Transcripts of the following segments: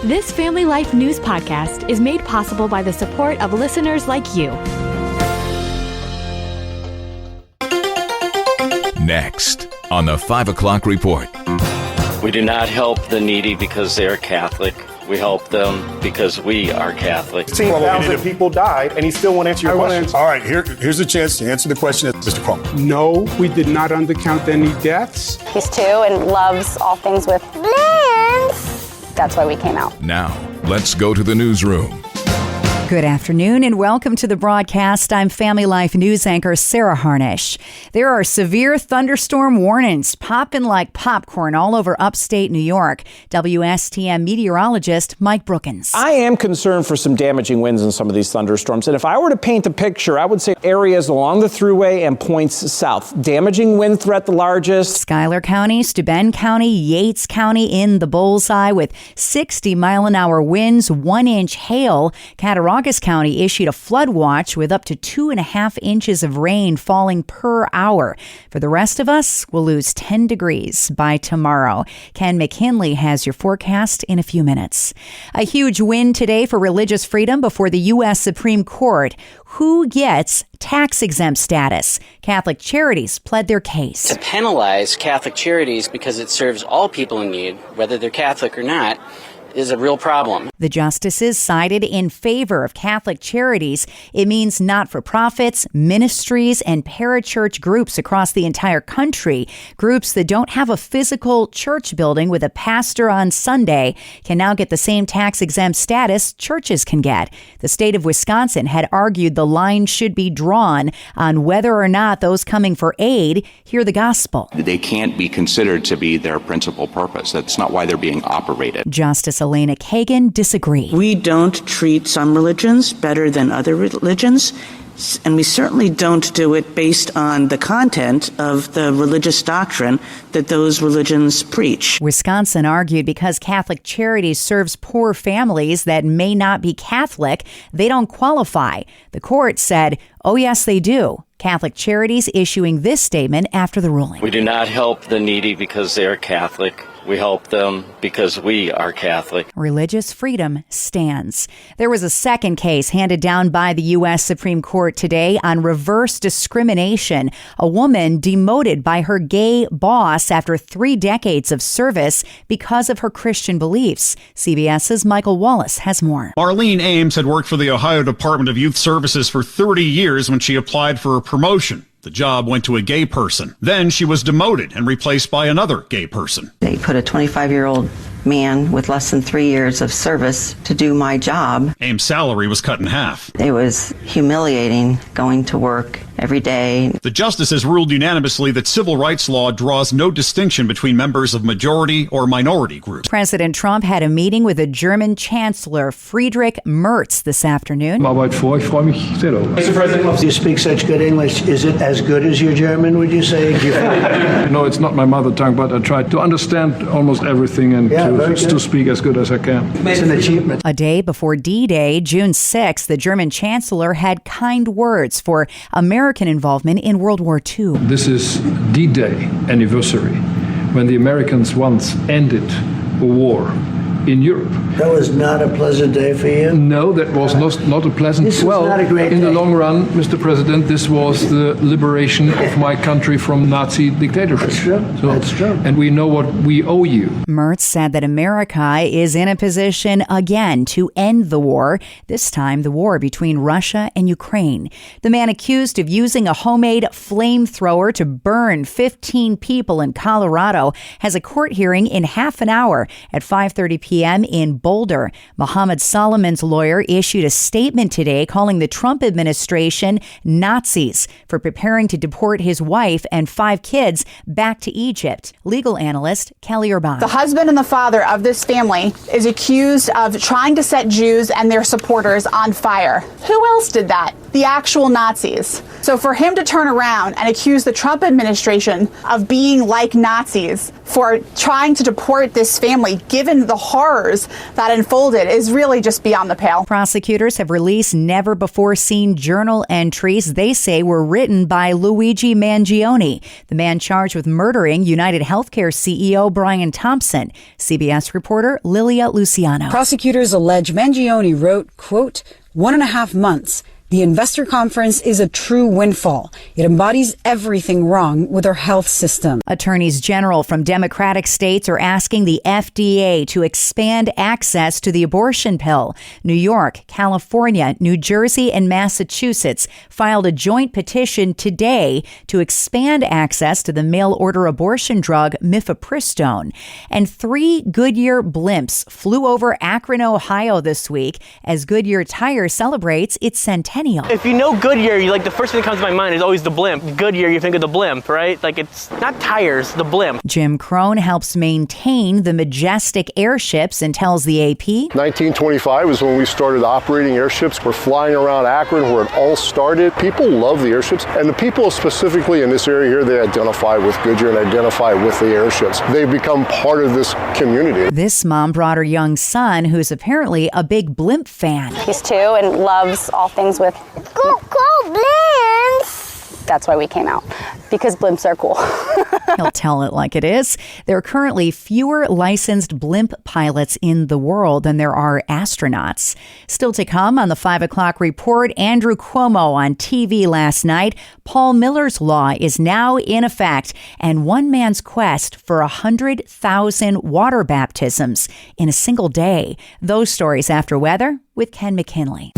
This Family Life News podcast is made possible by the support of listeners like you. Next on the 5 o'clock report. We do not help the needy because they are Catholic. We help them because we are Catholic. 16,000 people died, and he still won't answer your question. All right, here's a chance to answer the question, Mr. Cuomo. No, we did not undercount any deaths. He's 2 and loves all things with balloons. That's why we came out. Now, let's go to the newsroom. Good afternoon and welcome to the broadcast. I'm Family Life News anchor Sarah Harnish. There are severe thunderstorm warnings popping like popcorn all over upstate New York. WSTM meteorologist Mike Brookins. I am concerned for some damaging winds in some of these thunderstorms. And if I were to paint a picture, I would say areas along the thruway and points south. Damaging wind threat the largest. Schuyler County, Steuben County, Yates County in the bullseye with 60-mile-an-hour winds, 1-inch hail. Cattaraugus County issued a flood watch with up to 2.5 inches of rain falling per hour. For the rest of us, we'll lose 10 degrees by tomorrow. Ken McKinley has your forecast in a few minutes. A huge win today for religious freedom before the U.S. Supreme Court. Who gets tax-exempt status? Catholic Charities pled their case. To penalize Catholic Charities because it serves all people in need, whether they're Catholic or not, is a real problem. The justices sided in favor of Catholic Charities. It means not-for-profits, ministries, and parachurch groups across the entire country. Groups that don't have a physical church building with a pastor on Sunday can now get the same tax-exempt status churches can get. The state of Wisconsin had argued the line should be drawn on whether or not those coming for aid hear the gospel. They can't be considered to be their principal purpose. That's not why they're being operated. Justice Elena Kagan disagreed. We don't treat some religions better than other religions, and we certainly don't do it based on the content of the religious doctrine that those religions preach. Wisconsin argued because Catholic Charities serves poor families that may not be Catholic, they don't qualify. The court said, oh yes, they do. Catholic Charities issuing this statement after the ruling. We do not help the needy because they are Catholic. We help them because we are Catholic. Religious freedom stands. There was a second case handed down by the U.S. Supreme Court today on reverse discrimination. A woman demoted by her gay boss after 3 decades of service because of her Christian beliefs. CBS's Michael Wallace has more. Marlene Ames had worked for the Ohio Department of Youth Services for 30 years when she applied for a promotion. The job went to a gay person. Then she was demoted and replaced by another gay person. They put a 25-year-old man with less than 3 years of service to do my job. Ames' salary was cut in half. It was humiliating going to work every day. The justices ruled unanimously that civil rights law draws no distinction between members of majority or minority groups. President Trump had a meeting with the German Chancellor Friedrich Merz this afternoon. Mr. President, you speak such good English. Is it as good as your German, would you say? No, it's not my mother tongue, but I try to understand almost everything and to speak as good as I can. It's an achievement. A day before D-Day, June 6th, the German Chancellor had kind words for American involvement in World War II. This is D-Day anniversary, when the Americans once ended a war in Europe. That was not a pleasant day for you? No, that was not a pleasant. This was not a great day. In the long run, Mr. President, this was the liberation of my country from Nazi dictatorship. That's true. That's true. And we know what we owe you. Merz said that America is in a position again to end the war, this time the war between Russia and Ukraine. The man accused of using a homemade flamethrower to burn 15 people in Colorado has a court hearing in half an hour at 5:30 p.m. in Boulder. Mohammed Solomon's lawyer issued a statement today calling the Trump administration Nazis for preparing to deport his wife and 5 kids back to Egypt. Legal analyst Kelly Urban. The husband and the father of this family is accused of trying to set Jews and their supporters on fire. Who else did that? The actual Nazis. So for him to turn around and accuse the Trump administration of being like Nazis for trying to deport this family, given the horrors that unfolded, is really just beyond the pale. Prosecutors have released never-before-seen journal entries they say were written by Luigi Mangione, the man charged with murdering United Healthcare CEO Brian Thompson. CBS reporter Lilia Luciano. Prosecutors allege Mangione wrote, quote, 1.5 months. The investor conference is a true windfall. It embodies everything wrong with our health system. Attorneys general from Democratic states are asking the FDA to expand access to the abortion pill. New York, California, New Jersey, and Massachusetts filed a joint petition today to expand access to the mail-order abortion drug mifepristone. And 3 Goodyear blimps flew over Akron, Ohio this week as Goodyear Tire celebrates its centennial. If you know Goodyear, the first thing that comes to my mind is always the blimp. Goodyear, you think of the blimp, right? Like, it's not tires, the blimp. Jim Crone helps maintain the majestic airships and tells the AP. 1925 is when we started operating airships. We're flying around Akron where it all started. People love the airships, and the people specifically in this area here, they identify with Goodyear and identify with the airships. They've become part of this community. This mom brought her young son, who's apparently a big blimp fan. He's 2 and loves all things with cool blimps. That's why we came out, because blimps are cool. He'll tell it like it is. There are currently fewer licensed blimp pilots in the world than there are astronauts. Still to come on the 5 o'clock report, Andrew Cuomo on TV last night. Paul Miller's Law is now in effect, and one man's quest for 100,000 water baptisms in a single day. Those stories after weather with Ken McKinley.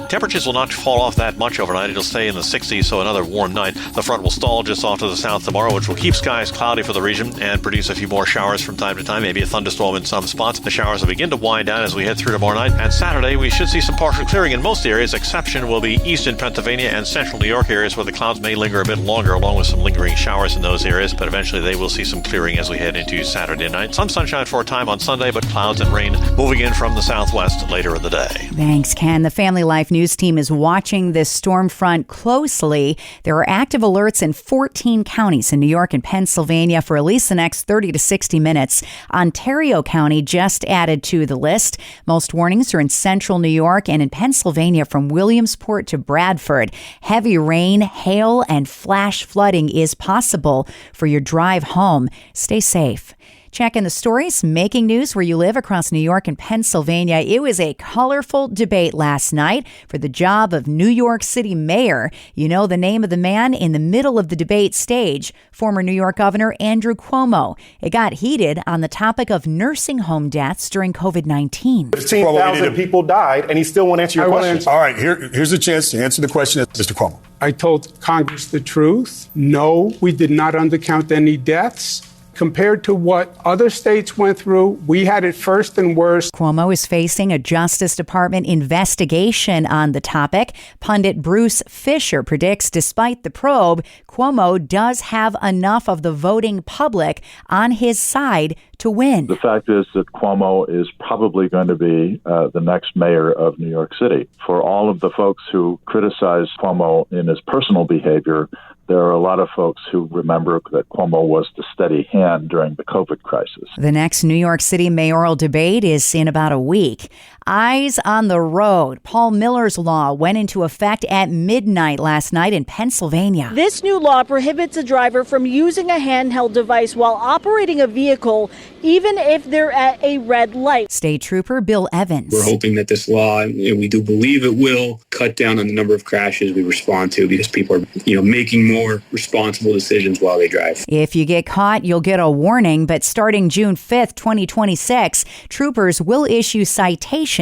Temperatures will not fall off that much overnight. It'll stay in the 60s, so another warm night. The front will stall just off to the south tomorrow, which will keep skies cloudy for the region and produce a few more showers from time to time, maybe a thunderstorm in some spots. The showers will begin to wind down as we head through tomorrow night. And Saturday, we should see some partial clearing in most areas. Exception will be eastern Pennsylvania and central New York areas where the clouds may linger a bit longer, along with some lingering showers in those areas. But eventually, they will see some clearing as we head into Saturday night. Some sunshine for a time on Sunday, but clouds and rain moving in from the southwest later in the day. Thanks, Ken. The Family Life News team is watching this storm front closely. There are active alerts in 14 counties in New York and Pennsylvania for at least the next 30 to 60 minutes. Ontario County just added to the list. Most warnings are in central New York and in Pennsylvania from Williamsport to Bradford. Heavy rain, hail, and flash flooding is possible for your drive home. Stay safe. Checking the stories making news where you live across New York and Pennsylvania. It was a colorful debate last night for the job of New York City mayor. You know the name of the man in the middle of the debate stage, former New York Governor Andrew Cuomo. It got heated on the topic of nursing home deaths during COVID-19. 15,000 people died, and he still won't answer your question. All right, here's a chance to answer the question, Mr. Cuomo. I told Congress the truth. No, we did not undercount any deaths. Compared to what other states went through, we had it first and worst. Cuomo is facing a Justice Department investigation on the topic. Pundit Bruce Fisher predicts despite the probe, Cuomo does have enough of the voting public on his side to win. The fact is that Cuomo is probably going to be the next mayor of New York City. For all of the folks who criticize Cuomo in his personal behavior, there are a lot of folks who remember that Cuomo was the steady hand during the COVID crisis. The next New York City mayoral debate is in about a week. Eyes on the road. Paul Miller's Law went into effect at midnight last night in Pennsylvania. This new law prohibits a driver from using a handheld device while operating a vehicle, even if they're at a red light. State Trooper Bill Evans. We're hoping that this law, and we do believe it will, cut down on the number of crashes we respond to because people are, making more responsible decisions while they drive. If you get caught, you'll get a warning, but starting June 5th, 2026, troopers will issue citations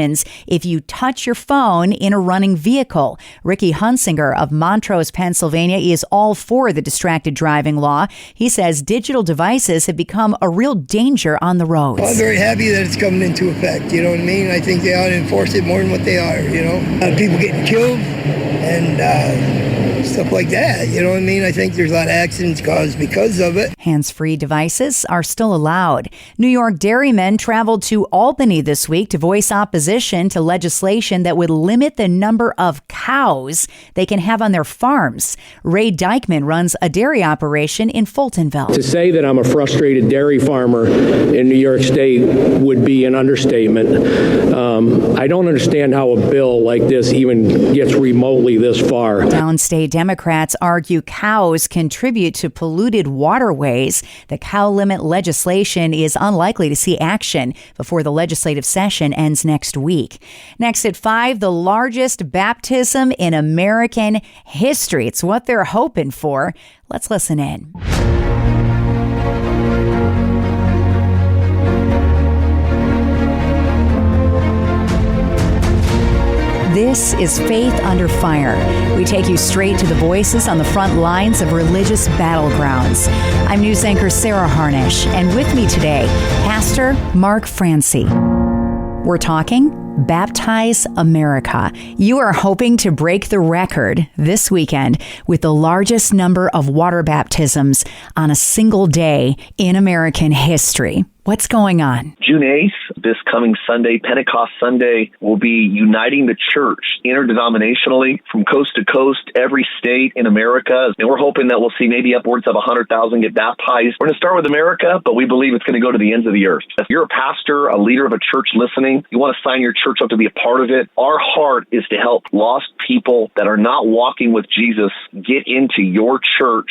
if you touch your phone in a running vehicle. Ricky Hunsinger of Montrose, Pennsylvania, is all for the distracted driving law. He says digital devices have become a real danger on the roads. Well, I'm very happy that it's coming into effect. You know what I mean? I think they ought to enforce it more than what they are, A lot of people getting killed, and stuff like that. You know what I mean? I think there's a lot of accidents caused because of it. Hands-free devices are still allowed. New York dairymen traveled to Albany this week to voice opposition to legislation that would limit the number of cows they can have on their farms. Ray Dykeman runs a dairy operation in Fultonville. To say that I'm a frustrated dairy farmer in New York State would be an understatement. I don't understand how a bill like this even gets remotely this far. Downstate Democrats argue cows contribute to polluted waterways. The cow limit legislation is unlikely to see action before the legislative session ends next week. Next at 5, the largest baptism in American history. It's what they're hoping for. Let's listen in. This is Faith Under Fire. We take you straight to the voices on the front lines of religious battlegrounds. I'm news anchor Sarah Harnish, and with me today, Pastor Mark Francie. We're talking Baptize America. You are hoping to break the record this weekend with the largest number of water baptisms on a single day in American history. What's going on? June 8th, this coming Sunday, Pentecost Sunday, will be uniting the church interdenominationally from coast to coast, every state in America. And we're hoping that we'll see maybe upwards of 100,000 get baptized. We're going to start with America, but we believe it's going to go to the ends of the earth. If you're a pastor, a leader of a church listening, you want to sign your church up to be a part of it. Our heart is to help lost people that are not walking with Jesus get into your church,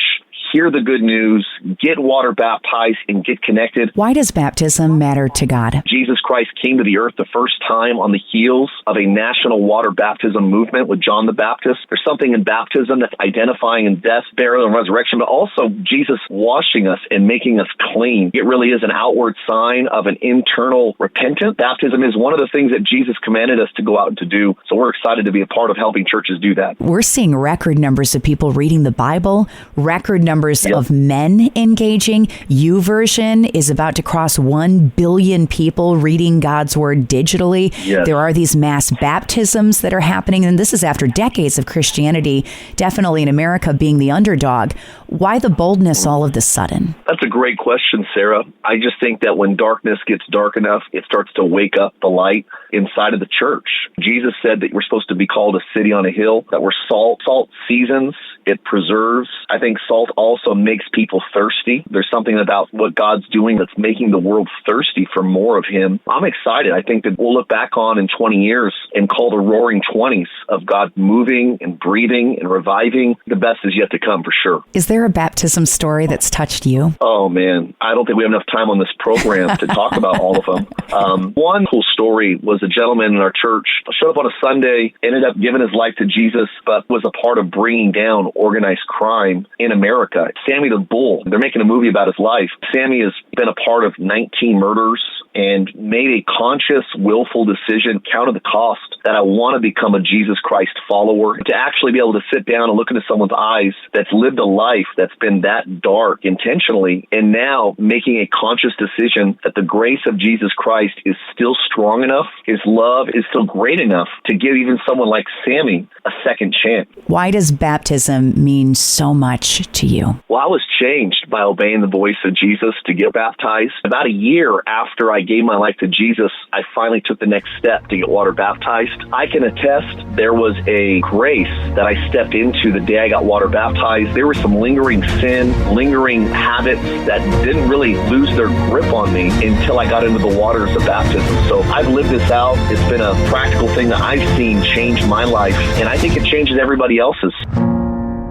hear the good news, get water baptized, and get connected. Why does baptism matter to God? Jesus Christ came to the earth the first time on the heels of a national water baptism movement with John the Baptist. There's something in baptism that's identifying in death, burial, and resurrection, but also Jesus washing us and making us clean. It really is an outward sign of an internal repentance. Baptism is one of the things that Jesus commanded us to go out and to do, so we're excited to be a part of helping churches do that. We're seeing record numbers of people reading the Bible, record numbers of men engaging. YouVersion is about to cross 1 billion people reading God's Word digitally. Yes. There are these mass baptisms that are happening, and this is after decades of Christianity, definitely in America, being the underdog. Why the boldness all of a sudden? That's a great question, Sarah. I just think that when darkness gets dark enough, it starts to wake up the light inside of the church. Jesus said that we're supposed to be called a city on a hill, that we're salt. Salt seasons, it preserves. I think salt also makes people thirsty. There's something about what God's doing that's making the world thirsty for more of Him. I'm excited. I think that we'll look back on in 20 years and call the roaring 20s of God moving and breathing and reviving. The best is yet to come for sure. Is there a baptism story that's touched you? Oh, man. I don't think we have enough time on this program to talk about all of them. One cool story was a gentleman in our church showed up on a Sunday, ended up giving his life to Jesus, but was a part of bringing down organized crime in America. Sammy the Bull, they're making a movie about his life. Sammy has been a part of 19 murders and made a conscious, willful decision, counted the cost, that I want to become a Jesus Christ follower, to actually be able to sit down and look into someone's eyes that's lived a life that's been that dark intentionally, and now making a conscious decision that the grace of Jesus Christ is still strong enough, His love is still great enough to give even someone like Sammy a second chance. Why does baptism mean so much to you? Well, I was changed by obeying the voice of Jesus to get baptized. About a year after I gave my life to Jesus, I finally took the next step to get water baptized. I can attest there was a grace that I stepped into the day I got water baptized. There was some lingering sin, lingering habits that didn't really lose their grip on me until I got into the waters of baptism. So I've lived this out. It's been a practical thing that I've seen change my life, and I think it changes everybody else's.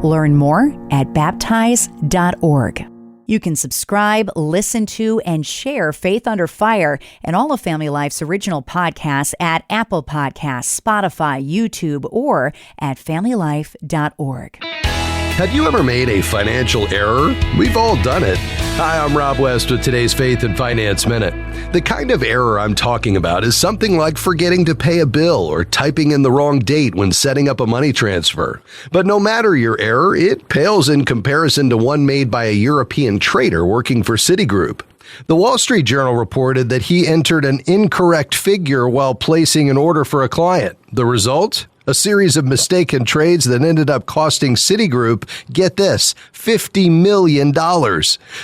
Learn more at baptize.org. You can subscribe, listen to, and share Faith Under Fire and all of Family Life's original podcasts at Apple Podcasts, Spotify, YouTube, or at familylife.org. Have you ever made a financial error? We've all done it. Hi, I'm Rob West with today's Faith and Finance Minute. The kind of error I'm talking about is something like forgetting to pay a bill or typing in the wrong date when setting up a money transfer. But no matter your error, it pales in comparison to one made by a European trader working for Citigroup. The Wall Street Journal reported that he entered an incorrect figure while placing an order for a client. The result? A series of mistaken trades that ended up costing Citigroup, get this, $50 million.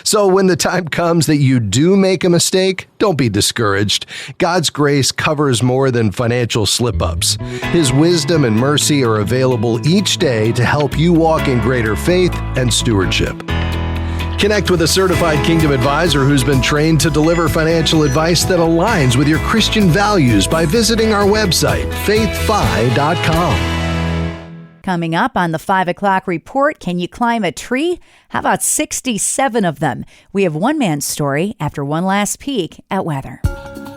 So when the time comes that you do make a mistake, don't be discouraged. God's grace covers more than financial slip-ups. His wisdom and mercy are available each day to help you walk in greater faith and stewardship. Connect with a certified Kingdom advisor who's been trained to deliver financial advice that aligns with your Christian values by visiting our website, faithfi.com. Coming up on the 5 o'clock report, can you climb a tree? How about 67 of them? We have one man's story after one last peek at weather.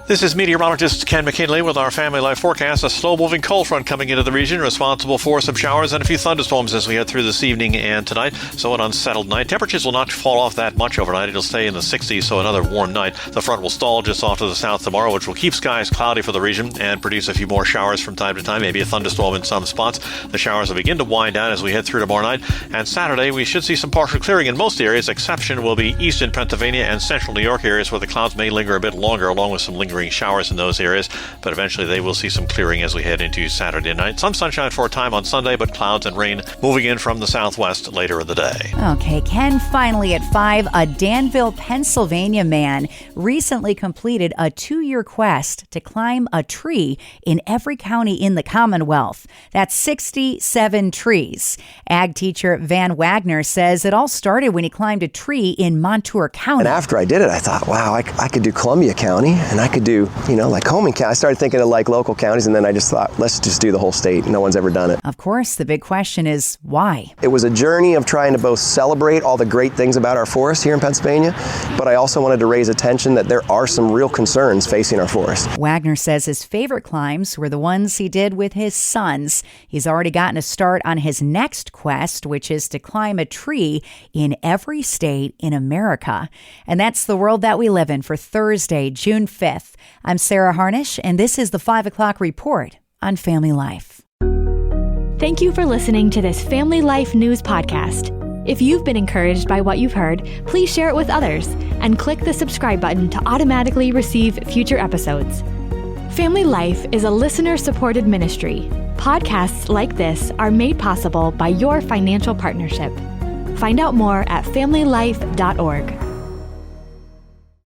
This is meteorologist Ken McKinley with our Family Life forecast. A slow-moving cold front coming into the region, responsible for some showers and a few thunderstorms as we head through this evening and tonight. So an unsettled night. Temperatures will not fall off that much overnight. It'll stay in the 60s, so another warm night. The front will stall just off to the south tomorrow, which will keep skies cloudy for the region and produce a few more showers from time to time, maybe a thunderstorm in some spots. The showers will begin to wind down as we head through tomorrow night. And Saturday, we should see some partial clearing in most areas. Exception will be eastern Pennsylvania and central New York areas where the clouds may linger a bit longer, along with some lingering showers in those areas, but eventually they will see some clearing as we head into Saturday night. Some sunshine for a time on Sunday, but clouds and rain moving in from the southwest later in the day. Okay, Ken, finally at 5, a Danville, Pennsylvania man recently completed a 2-year quest to climb a tree in every county in the Commonwealth. That's 67 trees. Ag teacher Van Wagner says it all started when he climbed a tree in Montour County. And after I did it, I thought, wow, I could do Columbia County, and I could do, like Coleman County. I started thinking of like local counties, and then I just thought, let's just do the whole state. No one's ever done it. Of course, the big question is why? It was a journey of trying to both celebrate all the great things about our forest here in Pennsylvania, but I also wanted to raise attention that there are some real concerns facing our forest. Wagner says his favorite climbs were the ones he did with his sons. He's already gotten a start on his next quest, which is to climb a tree in every state in America. And that's the world that we live in for Thursday, June 5th. I'm Sarah Harnish, and this is the 5 o'clock report on Family Life. Thank you for listening to this Family Life News podcast. If you've been encouraged by what you've heard, please share it with others and click the subscribe button to automatically receive future episodes. Family Life is a listener-supported ministry. Podcasts like this are made possible by your financial partnership. Find out more at familylife.org.